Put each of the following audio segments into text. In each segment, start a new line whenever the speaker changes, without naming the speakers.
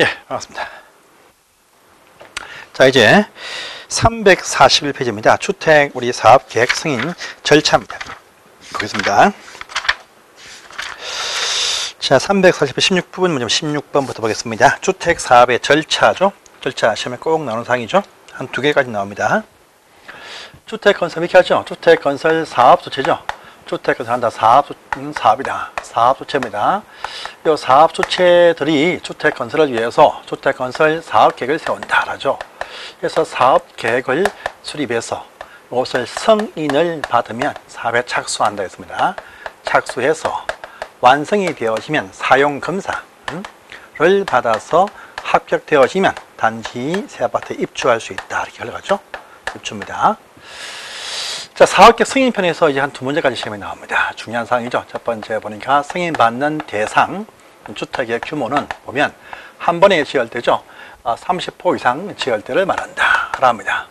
예, 반갑습니다. 자, 이제 341페이지입니다. 주택 우리 사업계획 승인 절차입니다. 보겠습니다. 자, 340회 16부분 문제 16번부터 보겠습니다. 주택 사업의 절차죠. 절차 시험에 꼭 나오는 사항이죠. 한 두 개까지 나옵니다. 주택 건설 이렇게 하죠. 주택 건설 사업 주체죠. 주택 건설한다. 사업이다. 사업 주체입니다. 이 사업 주체들이 주택 건설을 위해서 주택 건설 사업 계획을 세운다라죠. 그래서 사업 계획을 수립해서 이것을 승인을 받으면 사업에 착수한다 했습니다. 착수해서 완성이 되어지면 사용 검사를 받아서 합격되어지면 단지 새 아파트에 입주할 수 있다. 이렇게 흘러가죠. 입주입니다. 자, 사업계획 승인편에서 이제 한 두 문제까지 시험에 나옵니다. 중요한 사항이죠. 첫 번째 보니까 승인받는 대상, 주택의 규모는 보면 한 번에 지을 때죠. 30호 이상 지을 때를 말한다. 합니다.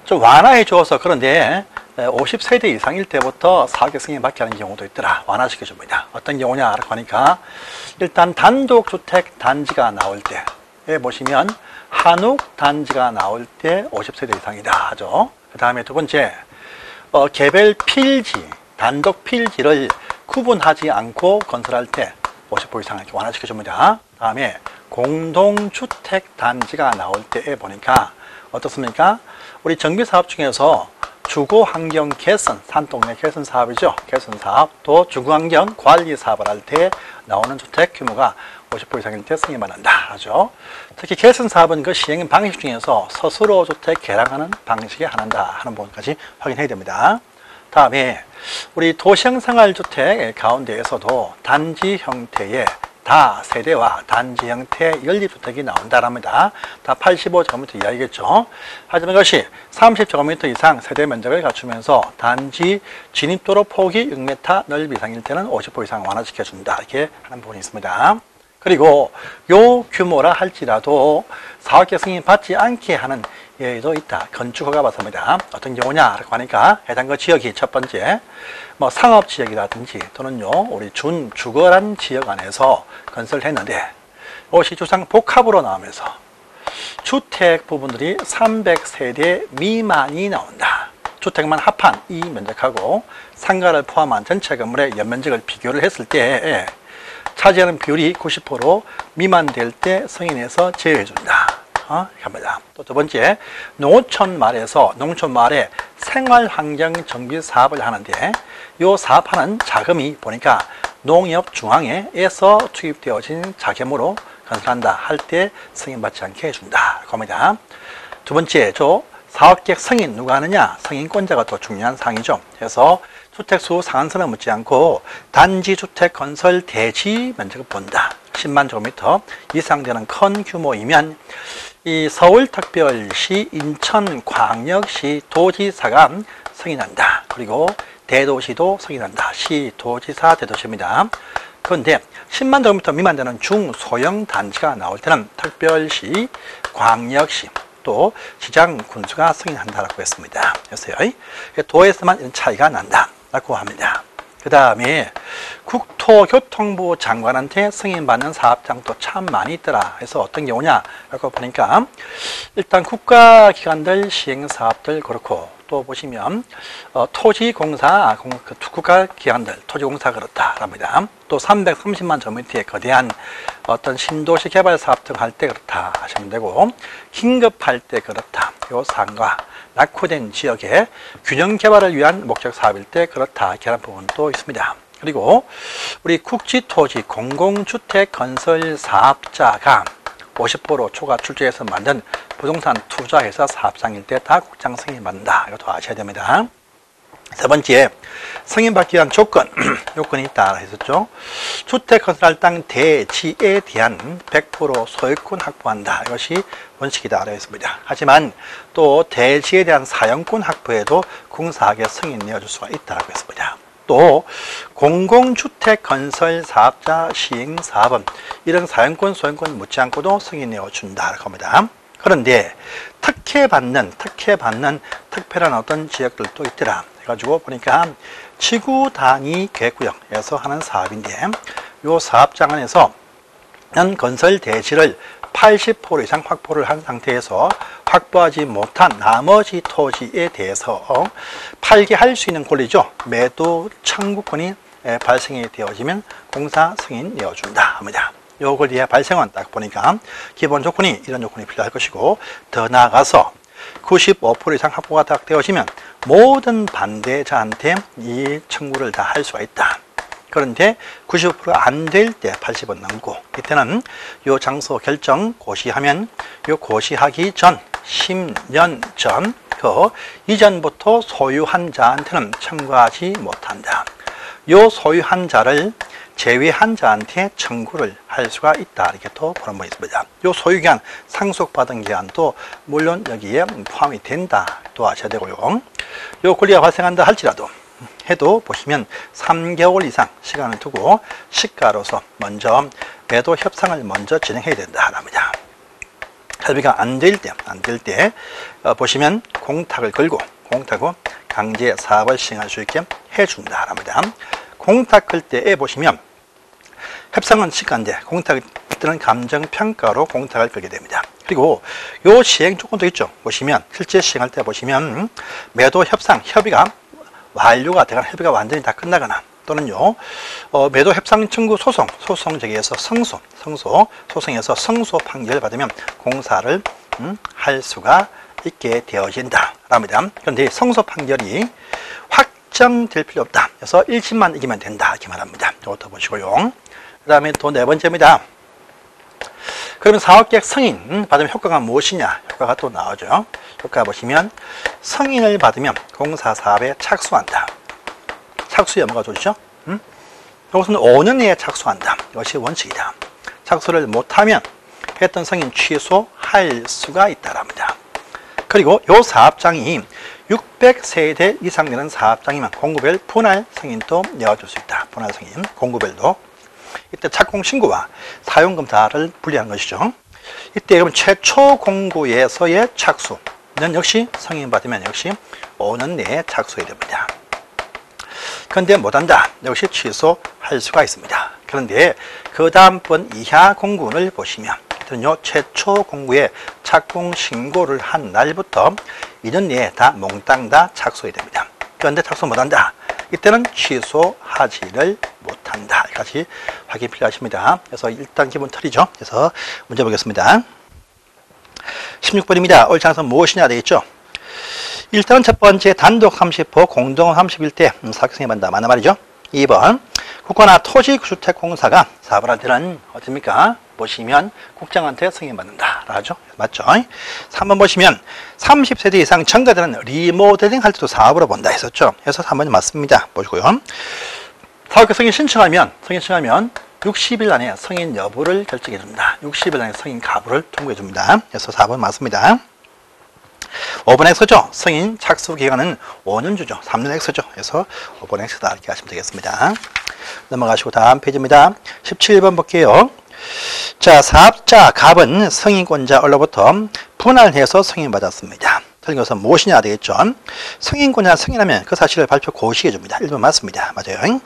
좀 완화해 주어서 그런데 50세대 이상일 때부터 사업계획 승인 받게 하는 경우도 있더라. 완화시켜 줍니다. 어떤 경우냐라고 하니까 일단 단독주택 단지가 나올 때 보시면 한옥 단지가 나올 때 50세대 이상이다 하죠. 그 다음에 두 번째, 개별 필지, 단독 필지를 구분하지 않고 건설할 때 50호 이상 이렇게 완화시켜 줍니다. 다음에 공동주택 단지가 나올 때에 보니까 어떻습니까? 우리 정비사업 중에서 주거환경 개선, 산동네 개선 사업이죠. 개선 사업, 또 주거환경 관리 사업을 할 때 나오는 주택 규모가 50호 이상일 때 승인을 받는다 하죠. 특히 개선 사업은 그 시행 방식 중에서 스스로 주택 개량하는 방식에 한한다 하는 부분까지 확인해야 됩니다. 다음에 우리 도시형생활주택 가운데에서도 단지 형태의 다세대와 단지 형태 연립주택이 나온다랍니다. 다 85제곱미터 이하이겠죠. 하지만 이것이 30제곱미터 이상 세대 면적을 갖추면서 단지 진입도로 폭이 6m 넓이 이상일 때는 50호 이상 완화시켜준다. 이렇게 하는 부분이 있습니다. 그리고 요 규모라 할지라도 사업계획 승인 받지 않게 하는 예도 있다. 건축허가 받습니다. 어떤 경우냐라고 하니까 해당 그 지역이 첫 번째 상업 지역이라든지 또는요 우리 주거란 지역 안에서 건설을 했는데 이것이 주상 복합으로 나오면서 주택 부분들이 300세대 미만이 나온다. 주택만 합한 이 면적하고 상가를 포함한 전체 건물의 연면적을 비교를 했을 때 차지하는 비율이 90% 미만될 때 승인해서 제외해준다. 합니다. 또 두 번째, 농어촌 말에 생활환경 정비 사업을 하는데 이 사업하는 자금이 보니까 농협 중앙회에서 투입되어진 자금으로 건설한다 할 때 승인받지 않게 해준다. 겁니다. 두 번째, 사업계획 승인 누가 하느냐? 승인권자가 또 중요한 사항이죠. 그래서 주택수 상한선을 묻지 않고 단지 주택 건설 대지 면적을 본다. 10만 제곱미터 이상 되는 큰 규모이면 이 서울특별시, 인천광역시 도지사가 승인한다. 그리고 대도시도 승인한다. 시, 도지사, 대도시입니다. 그런데 10만 제곱미터 미만 되는 중소형 단지가 나올 때는 특별시, 광역시, 또 시장, 군수가 승인한다라고 했습니다. 그래서요, 도에서만 이런 차이가 난다라고 합니다. 그 다음에 국토교통부 장관한테 승인받는 사업장도 참 많이 있더라. 그래서 어떤 경우냐라고 보니까 일단 국가기관들 시행사업들 그렇고 또 보시면 토지공사, 국가기관들 토지공사 그렇다랍니다. 또 330만 제곱미터의 거대한 어떤 신도시 개발 사업 등 할 때 그렇다 하시면 되고 긴급할 때 그렇다. 요 사항과 낙후된 지역의 균형 개발을 위한 목적 사업일 때 그렇다. 이렇게 하는 부분도 있습니다. 그리고 우리 국지토지 공공주택 건설 사업자가 50% 초과 출주해서 만든 부동산 투자회사 사업장일 때 다 국장 승인받는다. 이것도 아셔야 됩니다. 세 번째, 승인받기 위한 조건, 요건이 있다 했었죠. 주택 건설할 땅 대지에 대한 100% 소유권 확보한다. 이것이 원칙이다 했습니다. 하지만 또 대지에 대한 사용권 확보에도 공사하게 승인 내어줄 수가 있다고 했습니다. 또 공공주택 건설 사업자 시행 사업은 이런 사용권, 소유권 묻지 않고도 승인 내어준다고 합니다. 그런데 특혜받는 특별한 어떤 지역들도 있더라. 해가지고 보니까 지구 단위 계획구역에서 하는 사업인데 이 사업장 안에서 건설 대지를 80% 이상 확보를 한 상태에서 확보하지 못한 나머지 토지에 대해서 팔게 할 수 있는 권리죠. 매도 청구권이 발생이 되어지면 공사 승인 내어준다 합니다. 요 권리의 발생은 딱 보니까 기본 조건이 이런 조건이 필요할 것이고, 더 나아가서 95% 이상 확보가 딱 되어지면 모든 반대자한테 이 청구를 다 할 수가 있다. 그런데 95%가 안 될 때 80은 넘고, 이때는 요 장소 결정 고시하면 요 고시하기 전 10년 전 그 이전부터 소유한 자한테는 청구하지 못한다. 요 소유한 자를 제외한 자한테 청구를 할 수가 있다. 이렇게 또 보는 바 있습니다. 요 소유기한 상속받은 기한도 물론 여기에 포함이 된다. 또 아셔야 되고요. 요 권리가 발생한다 할지라도 해도 보시면 3개월 이상 시간을 두고 시가로서 먼저 매도 협상을 먼저 진행해야 된다 합니다. 협의가 안 될 때 보시면 공탁을 걸고 강제 사업을 시행할 수 있게 해준다 합니다. 공탁 걸 때에 보시면 협상은 시가인데 공탁 때는 감정평가로 공탁을 걸게 됩니다. 그리고 요 시행 조건도 있죠. 보시면 실제 시행할 때 보시면 매도 협상 협의가 완료가 되거나 협의가 완전히 다 끝나거나, 또는요 매도 협상 청구 소송 저기에서 소송에서 승소 판결을 받으면 공사를 할 수가 있게 되어진다 합니다. 그런데 승소 판결이 확정될 필요 없다. 그래서 1심만 이기면 된다 이렇게 말합니다. 이것도 보시고요. 그 다음에 또 네 번째입니다. 그러면 사업계획 승인 받으면 효과가 무엇이냐? 효과가 또 나오죠. 효과 보시면 승인을 받으면 공사 사업에 착수한다. 착수의 뭐가 좋죠? 이것은 5년 내에 착수한다. 이것이 원칙이다. 착수를 못하면 했던 승인 취소할 수가 있다랍니다. 그리고 이 사업장이 600세대 이상 되는 사업장이면 공구별 분할 승인도 내어줄 수 있다. 분할 승인, 공구별도. 이때 착공 신고와 사용검사를 분리한 것이죠. 이때 그러면 최초 공구에서의 착수는 역시 승인받으면 역시 5년 내에 착수해야 됩니다. 그런데 못한다. 역시 취소할 수가 있습니다. 그런데 그 다음번 이하 공구를 보시면 요 최초 공구에 착공 신고를 한 날부터 2년 내에 다 몽땅 다 착수해야 됩니다. 그런데 착수 못한다. 이때는 취소하지를 못한다. 여기까지 확인 필요하십니다. 그래서 일단 기본 틀이죠. 그래서 문제 보겠습니다. 16번입니다. 옳지 않은 무엇이냐 되겠죠. 일단은 첫 번째 단독 30호 공동 31대 사격승인 받는다. 맞는 말이죠. 2번 국가나 토지주택공사가 사업을 할 때는 어떻습니까? 보시면 국장한테 승인받는다 라죠. 맞죠? 3번 보시면 30세대 이상 증가되는 리모델링 할 때도 사업으로 본다 했었죠. 그래서 3번이 맞습니다. 보시고요. 사업계 승인 신청하면 60일 안에 승인 여부를 결정해 줍니다. 60일 안에 승인 가부를 통보해 줍니다. 그래서 4번 맞습니다. 5번 X죠. 승인 착수 기간은 5년 주죠. 3년 X죠. 그래서 5번 X다 이렇게 하시면 되겠습니다. 넘어가시고 다음 페이지입니다. 17번 볼게요. 자, 사업자 갑은 승인권자로부터 분할해서 승인받았습니다. 틀린 것은 무엇이냐 되겠죠. 승인권자 승인하면 그 사실을 발표 고시해 줍니다. 1번 맞습니다. 맞아요.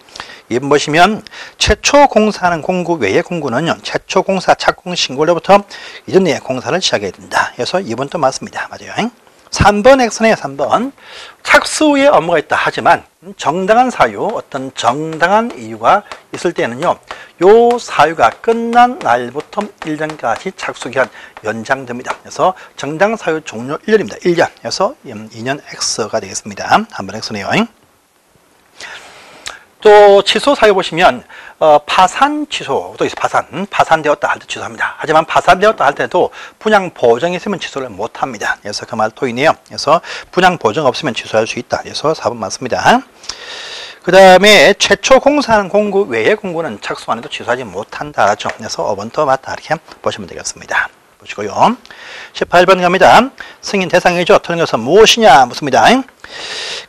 2번 보시면 최초 공사하는 공구 외의 공구는요, 최초 공사 착공 신고로부터 2년 내에 공사를 시작해야 된다. 그래서 2번 또 맞습니다. 맞아요. 3번 X네요. 3번 착수의 업무가 있다 하지만 정당한 사유, 어떤 정당한 이유가 있을 때는요, 요 사유가 끝난 날부터 1년까지 착수기한 연장됩니다. 그래서 정당 사유 종료 1년입니다. 1년. 그래서 2년 X가 되겠습니다. 한번 X네요. 또 취소 사유 보시면 파산 취소도 있어요. 파산되었다 할 때 취소합니다. 하지만 파산되었다 할 때도 분양 보정이 있으면 취소를 못합니다. 그래서 그 말 또 있네요. 그래서 분양 보정 없으면 취소할 수 있다. 그래서 4번 맞습니다. 그 다음에 최초 공사하는 공구 외의 공구는 착수 안 해도 취소하지 못한다. 그래서 5번 또 맞다. 이렇게 보시면 되겠습니다. 보시고요. 18번 갑니다. 승인 대상이죠. 틀린 것은 무엇이냐 묻습니다.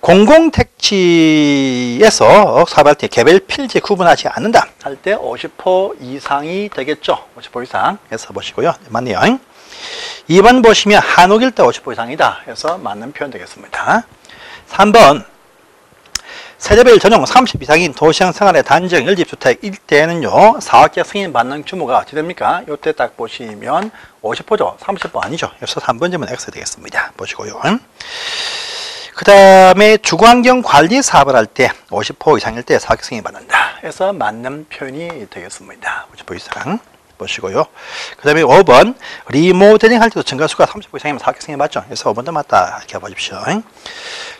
공공택지에서 사업할 때 개별 필지 구분하지 않는다 할 때 50% 이상이 되겠죠. 50% 이상. 그래서 보시고요. 맞네요. 2번 보시면 한옥일 때 50% 이상이다. 그래서 맞는 표현 되겠습니다. 3번 세대별 전용 30 이상인 도시형 생활의 단지형 1집주택일 때는요, 사업계 승인 받는 규모가 어떻게 됩니까? 요때 딱 보시면 50%죠. 30% 아니죠. 그래서 3번 질문 X 되겠습니다. 보시고요. 그 다음에 주거환경 관리 사업을 할 때 50% 이상일 때 사업계 승인 받는다. 해서 맞는 표현이 되겠습니다. 50% 이상. 보시고요. 그 다음에 5번 리모델링 할 때도 증가수가 30% 이상이면 사업계 승인 맞죠? 그래서 5번도 맞다 이렇게 보십시오.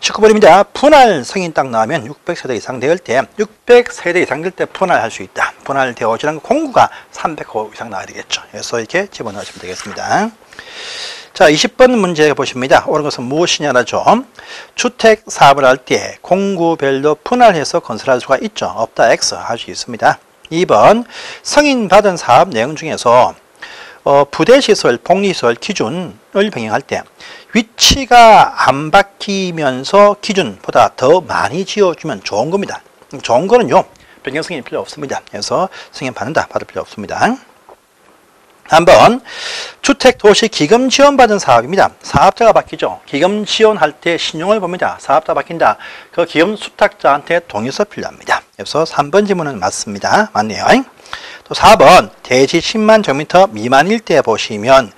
19번입니다. 분할 승인 딱 나오면 600세대 이상 될 때 600세대 이상 될 때 분할할 수 있다. 분할되어지는 공구가 300호 이상 나와야 되겠죠. 그래서 이렇게 집어넣으시면 되겠습니다. 자, 20번 문제 보십니다. 옳은 것은 무엇이냐라죠. 주택 사업을 할 때 공구별로 분할해서 건설할 수가 있죠. 없다. X 할 수 있습니다. 2번 승인받은 사업 내용 중에서 부대시설, 복리시설 기준을 병행할 때 위치가 안 바뀌면서 기준보다 더 많이 지어주면 좋은 겁니다. 좋은 거는요, 변경 승인이 필요 없습니다. 그래서 승인 받는다, 받을 필요 없습니다. 한번 주택 도시 기금 지원 받은 사업입니다. 사업자가 바뀌죠. 기금 지원할 때 신용을 봅니다. 사업자 바뀐다. 그 기금 수탁자한테 동의서 필요합니다. 그래서 3번 질문은 맞습니다. 맞네요. 또 4번 대지 10만 제곱미터 미만일 때 보시면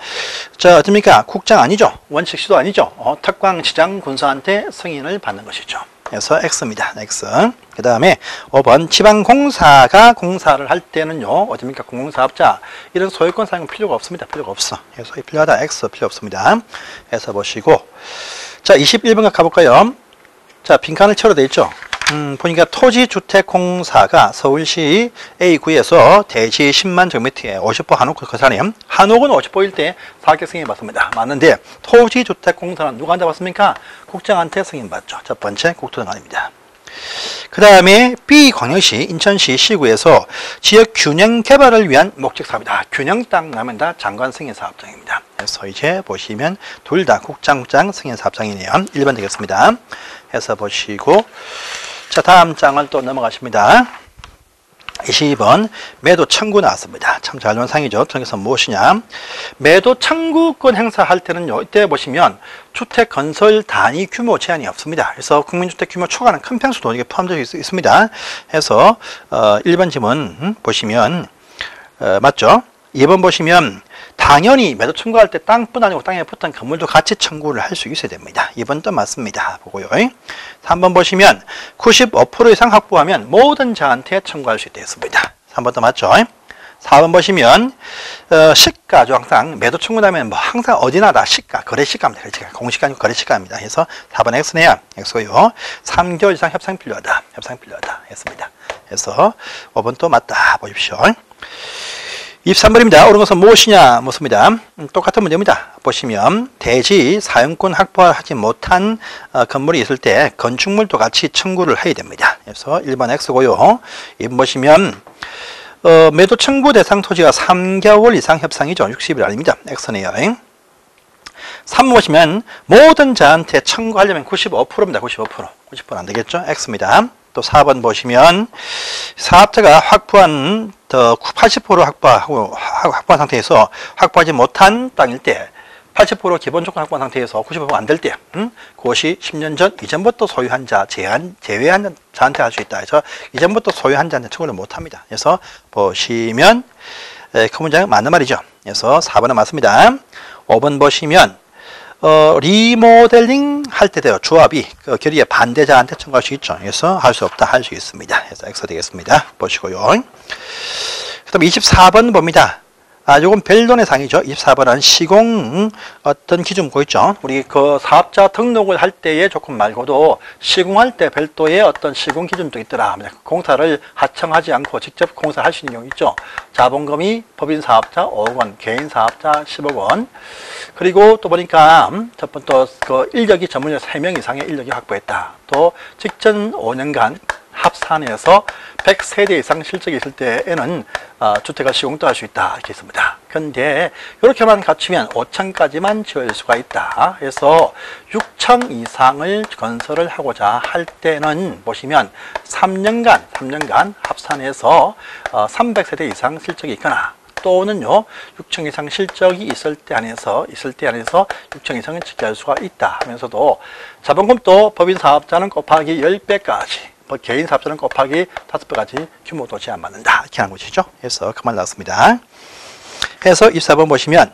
어떻습니까? 국장 아니죠. 원칙시도 아니죠. 특광시장 군수한테 승인을 받는 것이죠. 그래서 X입니다. X. 그 다음에 5번 지방공사가 공사를 할 때는요, 어딥니까? 공공사업자 이런 소유권 사용 필요가 없습니다. 필요가 없어. 그래서 필요하다. X 필요 없습니다. 해서 보시고, 자 21번 가볼까요? 자 빈칸을 채워져 있죠. 보니까 토지주택공사가 서울시 A구에서 대지 10만 제곱미터에 50% 한옥 거사님, 한옥은 50%일 때 사업계 승인 받습니다. 맞는데 토지주택공사는 누구한테 받습니까? 국장한테 승인 받죠. 첫 번째 국토장관입니다. 그 다음에 B광역시 인천시 시구에서 지역 균형 개발을 위한 목적 사업이다. 균형 딱 나면 다 장관 승인 사업장입니다. 그래서 이제 보시면 둘 다 국장 승인 사업장이네요. 1번 되겠습니다. 해서 보시고, 자 다음 장을 또 넘어가십니다. 22번 매도 청구 나왔습니다. 참 잘 나온 상이죠. 그래서 무엇이냐, 매도 청구권 행사할 때는요, 이때 보시면 주택 건설 단위 규모 제한이 없습니다. 그래서 국민주택 규모 초과는 큰 평수도 이게 포함되어 있습니다. 해서 1번 질문 보시면 맞죠? 2번 보시면 당연히 매도 청구할 때 땅뿐 아니고 땅에 붙은 건물도 같이 청구를 할 수 있어야 됩니다. 2번도 맞습니다. 보고요. 3번 보시면 95% 이상 확보하면 모든 자한테 청구할 수 있습니다. 3번도 맞죠? 4번 보시면 시가죠. 항상 매도 청구하면 뭐 항상 어디나 다 시가, 거래시가입니다. 공시가 아니고 거래시가입니다. 그래서 4번 X네요. X고요. 3개월 이상 협상 필요하다. 협상 필요하다 했습니다. 그래서 5번 또 맞다 보십시오. 23번입니다. 옳은 것은 무엇이냐 묻습니다. 똑같은 문제입니다. 보시면 대지 사용권 확보하지 못한 건물이 있을 때 건축물도 같이 청구를 해야 됩니다. 그래서 1번 X고요. 2번 보시면 매도 청구 대상 토지가 3개월 이상 협상이죠. 60일 아닙니다. X네요. 3번 보시면 모든 자한테 청구하려면 95%입니다. 90%는 안 되겠죠. X입니다. 또 4번 보시면 사업자가 확보한 80% 확보한 상태에서 확보하지 못한 땅일 때 80% 기본 조건 확보한 상태에서 90% 안 될 때 그것이 10년 전 이전부터 소유한 자 제외한 자한테 할 수 있다. 그래서 이전부터 소유한 자한테 청구를 못합니다. 그래서 보시면 그 문장은 맞는 말이죠. 그래서 4번은 맞습니다. 5번 보시면 리모델링 할 때도요, 조합이 결의의 반대자한테 청구할 수 있죠. 그래서 할 수 없다, 할 수 있습니다. 그래서 X 되겠습니다. 보시고요. 그 다음 24번 봅니다. 요건 별론의 상이죠. 24번은 시공 어떤 기준 보이죠? 우리 그 사업자 등록을 할 때의 조건 말고도 시공할 때 별도의 어떤 시공 기준도 있더라. 공사를 하청하지 않고 직접 공사를 할 수 있는 경우 있죠. 자본금이 법인 사업자 5억 원, 개인 사업자 10억 원. 그리고 또 보니까 첫 번째 그 인력이 전문의 3명 이상의 인력이 확보했다. 또 직전 5년간 합산해서 100세대 이상 실적이 있을 때에는 주택을 시공도 할 수 있다. 이렇게 있습니다. 그런데 이렇게만 갖추면 5층까지만 지을 수가 있다. 그래서 6층 이상을 건설을 하고자 할 때는 보시면 3년간 합산해서 300세대 이상 실적이 있거나 또는요 6층 이상 실적이 있을 때 안에서 6층 이상을 지켜할 수가 있다 하면서도 자본금도 법인 사업자는 곱하기 10배까지 뭐 개인 사업자는 곱하기 5배까지 규모도 제한 받는다. 이렇게 하는 것이죠. 그래서 그 말 나왔습니다. 그래서 24번 보시면,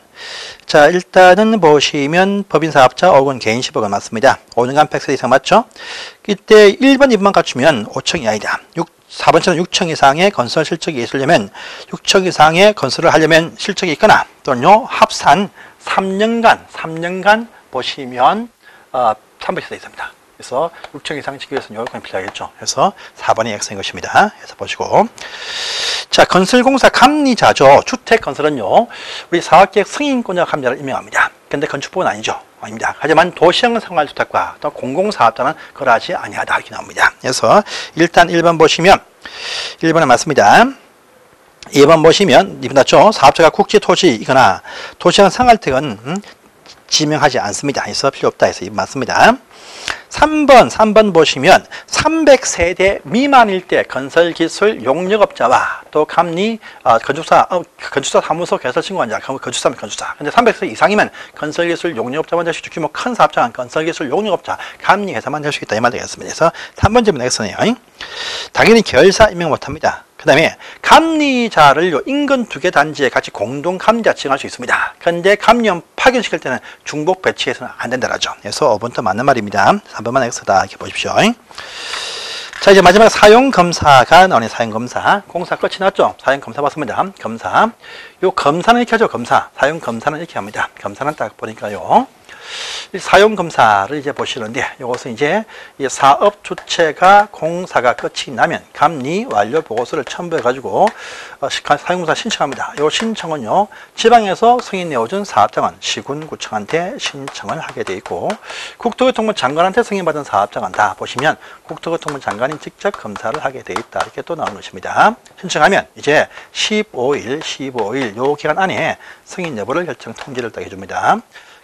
자, 일단은 보시면 법인 사업자 5억은 개인 10억은 맞습니다. 5년간 100세 이상 맞죠? 이때 1번, 2번만 갖추면 5층이 아니다. 4번처럼 6층 이상의 건설 실적이 있으려면 6층 이상의 건설을 하려면 실적이 있거나 또는요 합산 3년간 보시면 300세 있습니다. 그래서 6층 이상 짓기 위해서는 요건이 필요하겠죠. 그래서 4번이 X인 것입니다. 그래서 보시고, 자, 건설공사 감리자죠. 주택 건설은요 우리 사업계획 승인권자 감리자를 임명합니다. 근데 건축법은 아니죠. 아닙니다. 하지만 도시형 생활주택과 또 공공사업자는 그러하지 아니하다 이렇게 나옵니다. 그래서 일단 1번 보시면 1번은 맞습니다. 2번 보시면 2번 맞죠? 사업자가 국지 토지이거나 도시형 생활주택은 지명하지 않습니다. 그래서 필요 없다 해서 2번 맞습니다. 3번 보시면 300세대 미만일 때 건설기술 용역업자와 또 감리 건축사 사무소 개설신고한자 건축사면 건축사. 근데 300세 이상이면 건설기술 용역업자만 될 수 있죠. 규모 큰 사업장은 건설기술 용역업자 감리회사만 될 수 있다 이 말 되겠습니다. 그래서 3번 질문 X네요. 당연히 결사 임명 못합니다. 그 다음에 감리자를 인근 2개 단지에 같이 공동 감리자 지정할 수 있습니다. 그런데 감리원 파견시킬 때는 중복 배치해서는 안 된다라죠. 그래서 5번부터 맞는 말입니다. 3번만 X다 이렇게 보십시오. 자, 이제 마지막 사용검사가 나오네. 사용검사. 공사 끝이 났죠? 사용검사 봤습니다. 검사. 요 검사는 이렇게 하죠. 검사. 사용검사는 이렇게 합니다. 검사는 딱 보니까요. 사용검사를 이제 보시는데, 이것은 이제 이 사업 주체가 공사가 끝이 나면 감리 완료 보고서를 첨부해가지고 사용검사 신청합니다. 이 신청은요, 지방에서 승인 내어준 사업장은 시군구청한테 신청을 하게 돼 있고, 국토교통부 장관한테 승인받은 사업장은 다 보시면 국토교통부 장관이 직접 검사를 하게 돼 있다. 이렇게 또 나오는 것입니다. 신청하면 이제 15일 요 기간 안에 승인 여부를 결정 통지를 딱 해줍니다.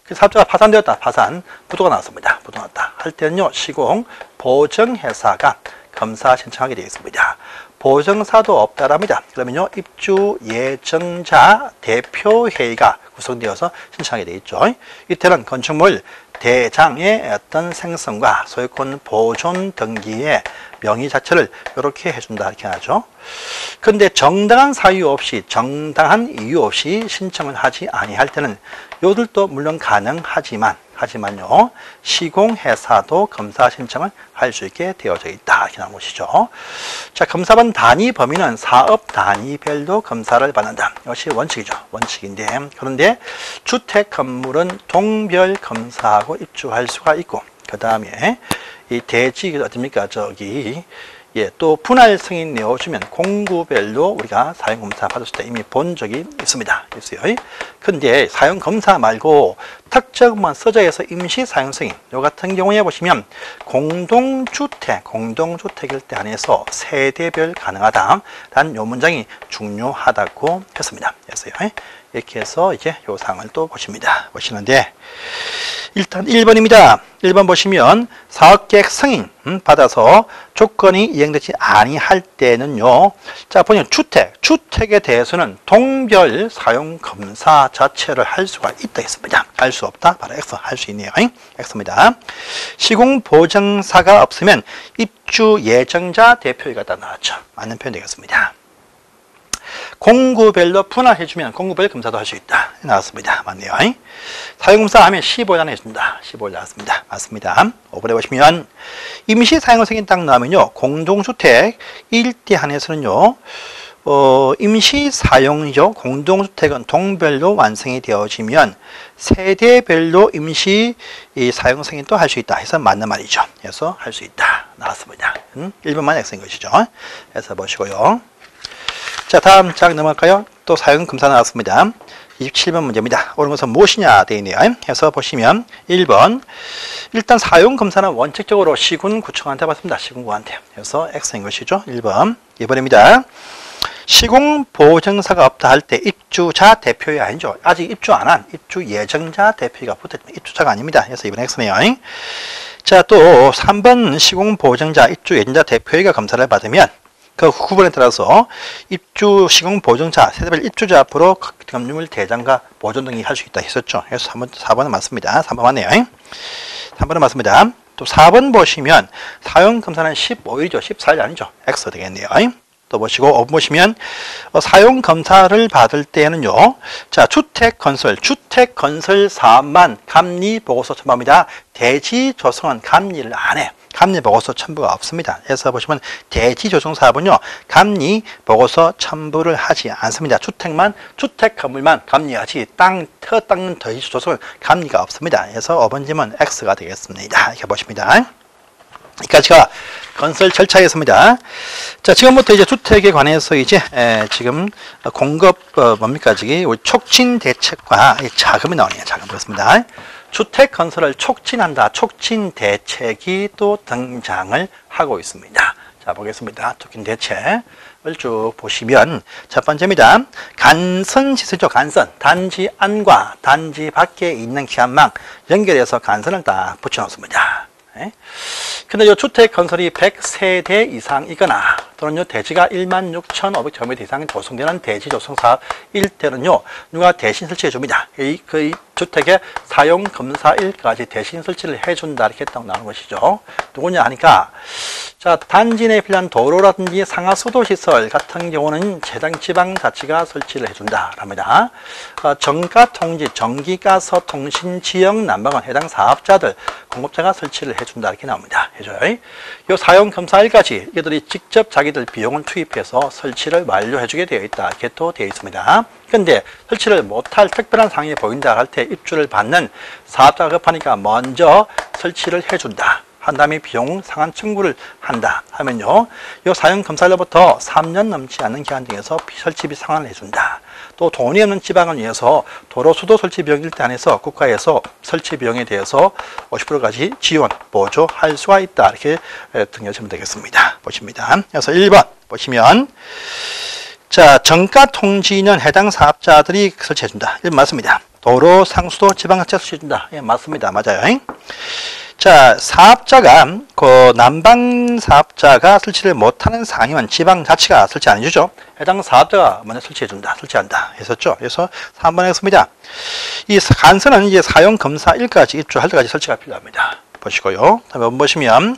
그 사업자가 파산되었다. 파산. 부도가 나왔습니다. 부도 났다. 할 때는요, 시공 보증회사가 검사 신청하게 되어 있습니다. 보증사도 없다랍니다. 그러면요, 입주 예정자 대표회의가 구성되어서 신청하게 되어 있죠. 이때는 건축물 대장의 어떤 생성과 소유권 보존 등기의 명의 자체를 이렇게 해준다 이렇게 하죠. 그런데 정당한 사유 없이 정당한 이유 없이 신청을 하지 아니할 때는 요들도 물론 하지만요 시공회사도 검사 신청을 할 수 있게 되어져 있다 이렇게 나온 것이죠. 자, 검사받은 단위 범위는 사업 단위별로 검사를 받는다. 이것이 원칙이죠. 원칙인데, 그런데 주택 건물은 동별 검사하고 입주할 수가 있고, 그 다음에 이 대지 어딥니까 또 분할 승인 내어주면 공구별로 우리가 사용검사 받았을 때 이미 본 적이 있습니다. 있어요. 근데 사용검사 말고 특정만 써져 있어서 임시 사용 승인, 요 같은 경우에 보시면 공동주택일 때 한해서 세대별 가능하다. 단 요 문장이 중요하다고 했습니다. 그래서요. 이렇게 해서 이제 요 사항을 또 보시는데, 일단 1번입니다. 1번 보시면 사업계획 승인 받아서 조건이 이행되지 아니할 때는요. 자, 보면 주택에 대해서는 동별 사용검사 자체를 할 수가 있다 했습니다. 할 수 없다. 바로 X 할 수 있네요. X입니다. 시공보증사가 없으면 입주 예정자 대표회의가 다 나왔죠. 맞는 표현 되겠습니다. 공구별로 분할해주면 공구별 검사도 할 수 있다. 나왔습니다. 맞네요. 사용검사 하면 15일 안에 해준다. 15일 나왔습니다. 맞습니다. 5번에 보시면 임시 사용 승인 딱 나오면요. 공동주택 1대 한에서는요. 임시 사용이죠. 공동주택은 동별로 완성이 되어지면 세대별로 임시 사용 승인도 할 수 있다 해서 맞는 말이죠. 그래서 할 수 있다. 나왔습니다. 1번만 X인 것이죠. 그래서 보시고요. 자, 다음 장 넘어갈까요? 또 사용검사 나왔습니다. 27번 문제입니다. 옳은 것은 무엇이냐 되어 있네요. 해서 보시면 1번 일단 사용검사는 원칙적으로 시군구청한테 받습니다. 시군구한테. 그래서 X인 것이죠. 1번. 2번입니다. 시공보증사가 없다 할 때 입주자 대표회의 아니죠. 아직 입주 안 한 입주 예정자 대표회의가 붙어있지만 입주자가 아닙니다. 그래서 2번 X네요. 자, 또 3번 시공보증자 입주 예정자 대표회의가 검사를 받으면 그 구분에 따라서 입주 시공보증자 세대별 입주자 앞으로 건축물 대장과 보존 등이 할 수 있다 했었죠. 그래서 4번은 맞습니다. 3번 맞네요. 3번은 맞습니다. 또 4번 보시면 사용검사는 15일이죠. 14일 아니죠. X 되겠네요. 또 보시고 5번 보시면 사용검사를 받을 때는요. 자, 주택건설 사업만 감리보고서 첨부합니다. 대지조성은 감리를 안 해. 감리보고서 첨부가 없습니다. 그래서 보시면 대지조성사업은요. 감리보고서 첨부를 하지 않습니다. 주택 건물만 감리하지 땅 닦는 대지조성은 감리가 없습니다. 그래서 5번 질문 X가 되겠습니다. 이렇게 보십니다. 여기까지가 건설 절차였습니다. 자, 지금부터 이제 주택에 관해서 이제 지금 공급 뭡니까? 우리 촉진 대책과 자금이 나오네요. 자금 그렇습니다. 주택 건설을 촉진한다. 촉진 대책이 또 등장을 하고 있습니다. 자, 보겠습니다. 촉진 대책을 쭉 보시면 첫 번째입니다. 간선 시설이죠. 간선. 단지 안과 단지 밖에 있는 기관망 연결해서 간선을 딱 붙여놓습니다. 근데 이 주택 건설이 100세대 이상이거나 또는 대지가 16,500제곱미터 이상 조성되는 대지 조성 사업일 때는요, 누가 대신 설치해 줍니다. 그 주택의 사용 검사일까지 대신 설치를 해준다 이렇게 딱 나오는 것이죠. 누구냐 하니까 자, 단지 내에 필요한 도로라든지 상하수도시설 같은 경우는 지방자치가 설치를 해준다 합니다. 정가통지, 전기가스, 통신, 지역, 난방은 해당 사업자들, 공급자가 설치를 해준다 이렇게 나옵니다. 해줘요. 이 사용 검사일까지 이들이 직접 자기들 비용을 투입해서 설치를 완료해주게 되어 있다. 이렇게 또 되어 있습니다. 근데 설치를 못할 특별한 상황이 보인다 할 때 입주를 받는 사업자가 급하니까 먼저 설치를 해준다. 한 다음에 비용 상한 청구를 한다 하면요, 이 사용 검사일로부터 3년 넘지 않는 기간 중에서 설치비 상환을 해준다. 또 돈이 없는 지방을 위해서 도로 수도 설치 비용 일단에서 국가에서 설치 비용에 대해서 50%까지 지원 보조할 수가 있다. 이렇게 등록하시면 되겠습니다. 보십니다. 그래서 1번 보시면 자, 정가 통지는 해당 사업자들이 설치해준다. 1번 맞습니다. 도로 상수도 지방자치가 설치해준다. 예, 맞습니다. 맞아요. 자, 사업자가 난방 사업자가 설치를 못하는 상황이면 지방자치가 설치 안 해주죠. 해당 사업자가 먼저 설치해준다, 설치한다 했었죠. 그래서 3번에 했습니다. 이 간선은 이제 사용 검사일까지 입주할 때까지 설치가 필요합니다. 보시고요. 다음에 보시면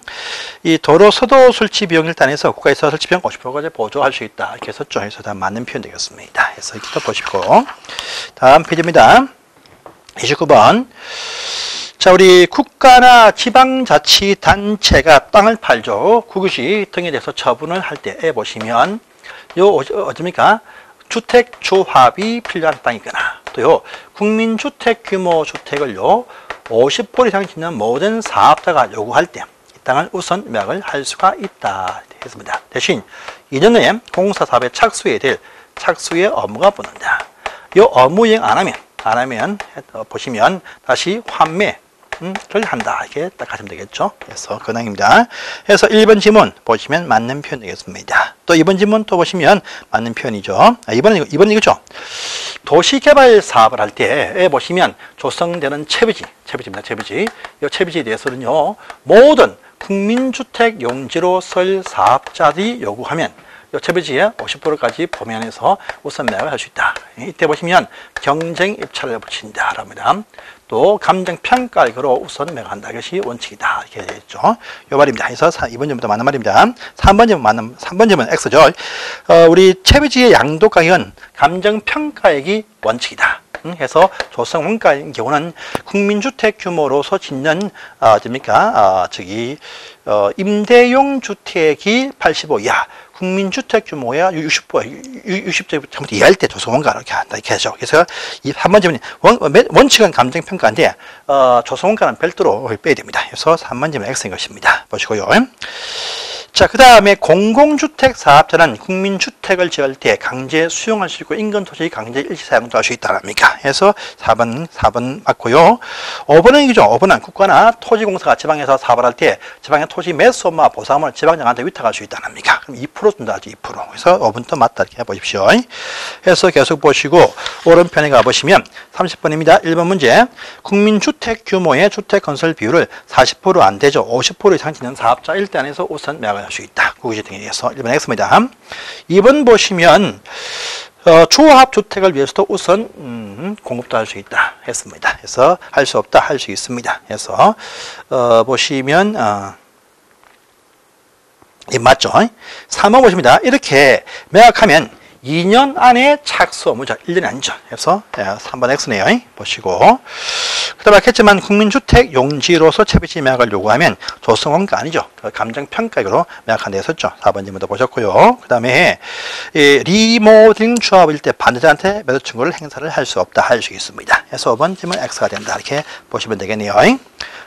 이 도로 서도 설치 비용 일단에서 국가에서 설치 비용 50%까지 보조할 수 있다 이렇게 했었죠. 그래서 다 맞는 표현 되겠습니다. 그래서 이렇게 또 보시고 다음 페이지입니다. 29번. 자, 우리 국가나 지방자치단체가 땅을 팔죠. 국유지 등에 대해서 처분을 할 때 보시면 요 어딥니까? 주택조합이 필요한 땅이거나 또요 국민주택 규모 주택을요 50% 이상 짓는 모든 사업자가 요구할 때 이 땅을 우선 매각을 할 수가 있다 했습니다. 대신 2년 내에 공사 사업에 착수해야 될 착수의 업무가 붙는다. 이 업무 이행 안 하면 보시면 다시 환매 를 한다. 이렇게 딱 하시면 되겠죠. 그래서 근황입니다. 그래서 1번 지문 보시면 맞는 표현 되겠습니다. 또 2번 지문 또 보시면 맞는 표현이죠. 2번은 이거죠. 도시개발 사업을 할 때 보시면 조성되는 채비지입니다. 채비지. 이 채비지에 대해서는요, 모든 국민주택 용지로 설 사업자들이 요구하면 이 채비지에 50%까지 범위안에서 우선 매각을 할 수 있다. 이때 보시면 경쟁 입찰을 붙인다. 합니다. 또 감정평가액으로 우선 매각한다. 이것이 원칙이다. 이렇게 되어 있죠. 이 말입니다. 그래서 2번 점부터 맞는 말입니다. 3번 점은 X죠. 우리 채비지의 양도 가격은 감정평가액이 원칙이다. 해서 조성 원가인 경우는 국민주택 규모로서 짓는 임대용 주택이 85 이하, 국민주택 규모야 60제곱미터 이하일 때 조성 원가 이렇게 한다 이렇게 하죠. 그래서 이 3번 질문 원칙은 감정평가인데 조성 원가는 별도로 빼야 됩니다. 그래서 3번 질문 X인 것입니다. 보시고요. 자, 그 다음에 공공주택 사업자는 국민주택을 지을 때 강제 수용할 수 있고 인근 토지 강제 일시 사용도 할 수 있다랍니까? 해서 4번 맞고요. 5번은 이거죠. 5번은 국가나 토지공사가 지방에서 사업을 할 때 지방의 토지 매수업마 보상을 지방장한테 위탁할 수 있다랍니까? 그럼 2% 준다 하죠. 2%. 그래서 5번도 맞다 이렇게 해보십시오. 해서 계속 보시고 오른편에 가보시면 30번입니다. 1번 문제. 국민주택 규모의 주택건설 비율을 40% 안 되죠. 50% 이상 짓는 사업자 일단에서 우선 매각을 할 수 있다. 국유지 등에 의해서 1번 X입니다. 2번 보시면 조합주택을 위해서도 우선 공급도 할 수 있다 했습니다. 그래서 할 수 없다 할 수 있습니다. 그래서 보시면 맞죠? 3번 보십니다. 이렇게 매각하면 2년 안에 착수, 무죠 1년이 아니죠. 그래서 3번 X네요. 보시고. 그 다음에 아겠지만 국민주택 용지로서 채비지 매각을 요구하면 조성원가 아니죠. 감정평가액으로 매각한다 했었죠. 4번 질문도 보셨고요. 그 다음에 리모델링 조합일 때 반대자한테 매도 청구를 행사를 할 수 없다 할 수 있습니다. 그래서 5번 질문 X가 된다. 이렇게 보시면 되겠네요.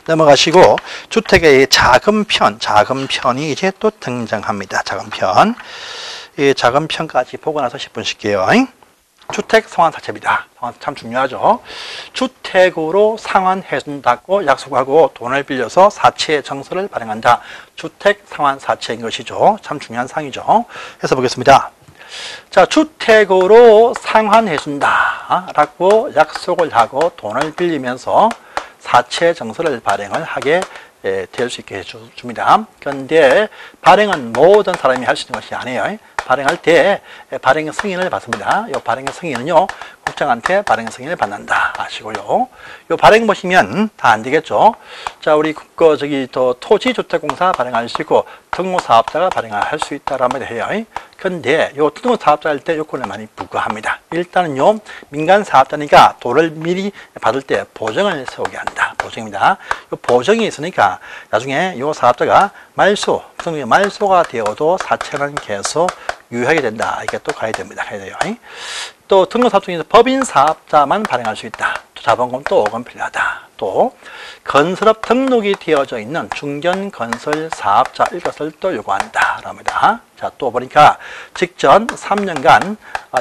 넘어가시고 주택의 작은 편이 이제 또 등장합니다. 작은 편. 이 작은 편까지 보고 나서 10분 쉴게요. 주택 상환사채입니다. 참 중요하죠. 주택으로 상환해준다고 약속하고 돈을 빌려서 사채 정서를 발행한다. 주택 상환사채인 것이죠. 참 중요한 사항이죠. 해서 보겠습니다. 자, 주택으로 상환해준다 라고 약속을 하고 돈을 빌리면서 사채 정서를 발행을 하게 될 수 있게 해줍니다. 그런데 발행은 모든 사람이 할 수 있는 것이 아니에요. 발행할 때 발행 승인을 받습니다. 이 발행 승인은요, 국장한테 발행 승인을 받는다 아시고요. 이 발행 보시면 다 안 되겠죠. 자, 우리 토지주택공사 발행할 수 있고 등록사업자가 발행을 할 수 있다라고 해요. 그런데 이 등록사업자 할 때 요건을 많이 부과합니다. 일단은요, 민간사업자니까 돈을 미리 받을 때 보증을 세우게 한다. 보증입니다. 이 보증이 있으니까 나중에 이 사업자가 말소가 되어도 사채는 계속 유효하게 된다. 이게 또 가야 됩니다. 가야 돼요. 또 등록사업 중에서 법인사업자만 발행할 수 있다. 또 자본금 또 5억 원 필요하다. 또 건설업 등록이 되어져 있는 중견건설 사업자일 것을 또 요구한다. 합니다. 자, 또 보니까 직전 3년간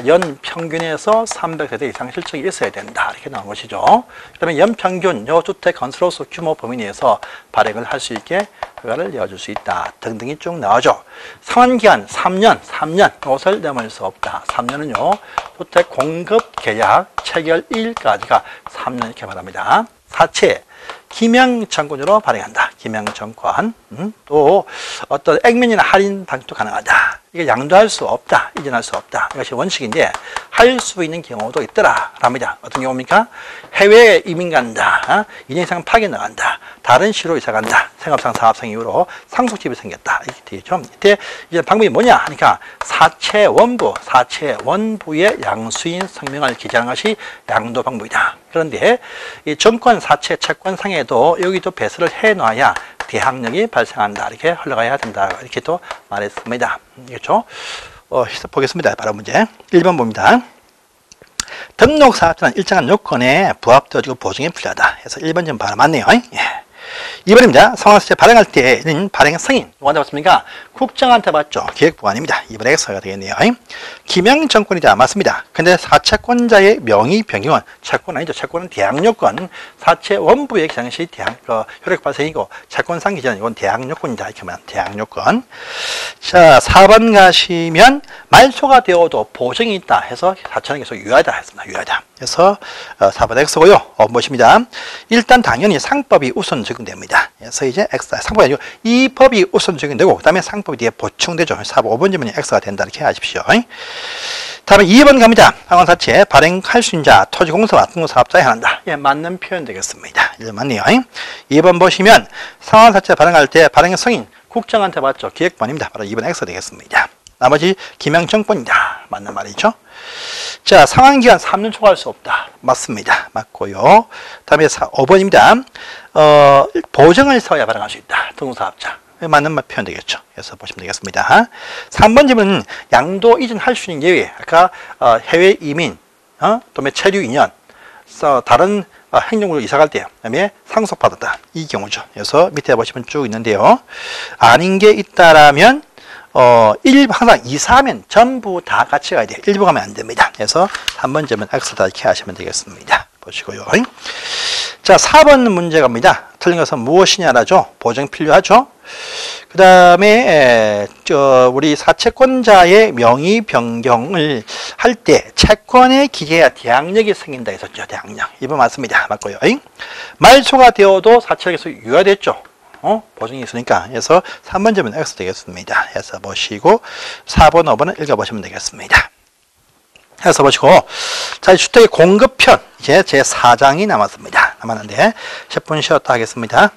연평균에서 300세대 이상 실적이 있어야 된다. 이렇게 나온 것이죠. 그 다음에 연평균 주택 건설로서 규모 범위 내에서 발행을 할 수 있게 허가를 내어줄 수 있다. 등등이 쭉 나오죠. 상환기한 3년 이것을 넘을 수 없다. 3년은요, 주택 공급 계약 체결일까지가 3년 이렇게 말합니다. 사채, 기명청권으로 발행한다. 기명청권. 또 어떤 액면이나 할인 방식도 가능하다. 이게 양도할 수 없다. 이전할 수 없다. 이것이 원칙인데 할 수 있는 경우도 있더라. 합니다. 어떤 경우입니까? 해외에 이민 간다. 2년 이상 파견 나간다. 다른 시로 이사 간다. 생업상 사업상 이유로 상속집이 생겼다. 이렇게 되겠죠. 이때 이제 방법이 뭐냐 하니까 사채원부의 양수인 성명을 기재하는 것이 양도 방법이다. 그런데 이 정권 사채 채권상에도 여기도 배설을 해놔야 대항력이 발생한다. 이렇게 흘러가야 된다. 이렇게 또 말했습니다. 그렇죠? 보겠습니다. 바로 문제 1번 봅니다. 등록사업자는 일정한 요건에 부합되어지고 보증이 필요하다. 그래서 1번 좀 바로 맞네요. 예. 2번입니다. 상환사채 발행할 때는 발행 승인. 누구한테 받습니까? 국정한테 받죠. 기획부관입니다. 2번 X가 되겠네요. 기명정권이다. 맞습니다. 근데 사채권자의 명의 변경은 채권 아니죠. 채권은 대항요건. 사채원부의 기장시 효력 발생이고 채권상 기전 이건 대항요건이다. 이렇게 말하면 대항요건. 자, 4번 가시면 말소가 되어도 보증이 있다 해서 사채는 계속 유효하다 했습니다. 유효하다. 그래서 4번 X고요. 무엇입니다? 일단 당연히 상법이 우선 적용됩니다. 그래서 이제 X, 상법이 아니고 이 법이 우선 적용되고 그 다음에 상법이 뒤에 보충되죠. 5번 질문이 X가 된다. 이렇게 하십시오. 다음에 2번 갑니다. 상환사채 발행할 수 있는 자, 토지공사와 등록사업자에 한한다. 예, 맞는 표현 되겠습니다. 1번 맞네요. 2번 보시면 상환사채 발행할 때 발행의 승인 국정한테 받죠. 기획부관입니다. 바로 2번 X 되겠습니다. 나머지 기명정권이다. 맞는 말이죠. 자, 상환기간 3년 초과할 수 없다. 맞습니다. 맞고요. 다음에 5번입니다. 보증을 세워야 발행할 수 있다. 등록사업자. 맞는 말 표현 되겠죠. 그래서 보시면 되겠습니다. 3번 질문은 양도 이전할 수 있는 예외. 아까 해외 이민, 또는 체류 2년, 다른 행정구로 이사 갈 때, 그다음에 상속받았다. 이 경우죠. 그래서 밑에 보시면 쭉 있는데요. 아닌 게 있다라면 항상 이사하면 전부 다 같이 가야 돼요. 일부 가면 안 됩니다. 그래서 3번 점은 X다 이렇게 하시면 되겠습니다. 보시고요. 자, 4번 문제 갑니다. 틀린 것은 무엇이냐라죠. 보증 필요하죠. 그 다음에 우리 사채권자의 명의 변경을 할 때 채권의 기계야 대항력이 생긴다 했었죠. 대항력. 이번 맞습니다. 맞고요. 말소가 되어도 사채력에서 유효됐죠. 보증이 있으니까. 그래서 3번 점은 X 되겠습니다. 해서 보시고 4번, 5번은 읽어보시면 되겠습니다. 해서 보시고, 자, 이 주택의 공급편, 이제 제 4장이 남았습니다. 남았는데 10분 쉬었다 하겠습니다.